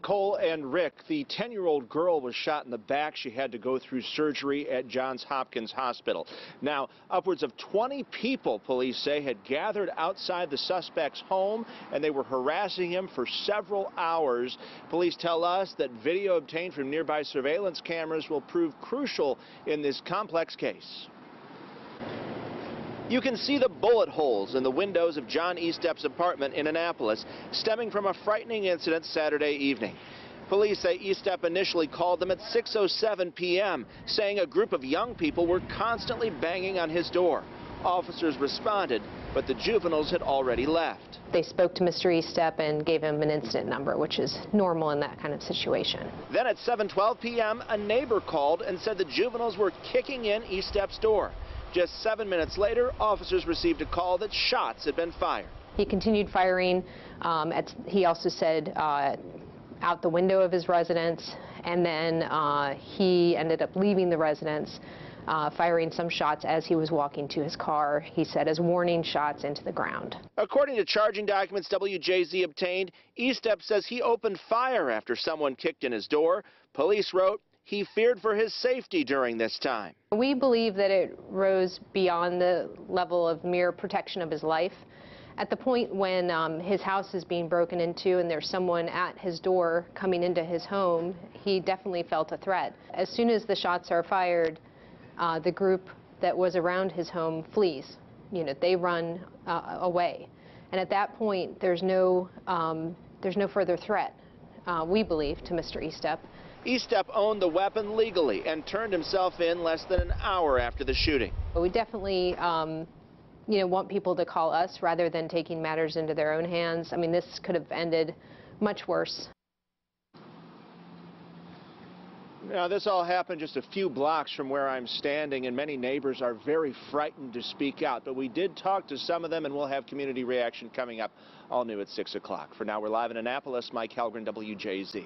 Cole and Rick, the 10-year-old girl was shot in the back. She had to go through surgery at Johns Hopkins Hospital. Now, upwards of 20 people, police say, had gathered outside the suspect's home, and they were harassing him for several hours. Police tell us that video obtained from nearby surveillance cameras will prove crucial in this complex case. You can see the bullet holes in the windows of John Estep's apartment in Annapolis, stemming from a frightening incident Saturday evening. Police say Estep initially called them at 6:07 p.m., saying a group of young people were constantly banging on his door. Officers responded, but the juveniles had already left. They spoke to Mr. Estep and gave him an incident number, which is normal in that kind of situation. Then at 7:12 p.m., a neighbor called and said the juveniles were kicking in Estep's door. Just 7 minutes later, officers received a call that shots had been fired. He continued firing. He also said out the window of his residence, and then he ended up leaving the residence, firing some shots as he was walking to his car, he said, as warning shots into the ground. According to charging documents WJZ obtained, Estep says he opened fire after someone kicked in his door. Police wrote he feared for his safety during this time. We believe that it rose beyond the level of mere protection of his life. At the point when his house is being broken into and there's someone at his door coming into his home, he definitely felt a threat. As soon as the shots are fired, the group that was around his home flees. They run away. And at that point, there's no further threat, we believe, to Mr. Estep. Estep owned the weapon legally and turned himself in less than an hour after the shooting. We definitely want people to call us rather than taking matters into their own hands. I mean, this could have ended much worse. Now, this all happened just a few blocks from where I'm standing, and many neighbors are very frightened to speak out. But we did talk to some of them, and we'll have community reaction coming up, all new at 6 o'clock. For now, we're live in Annapolis. Mike Helgren, WJZ.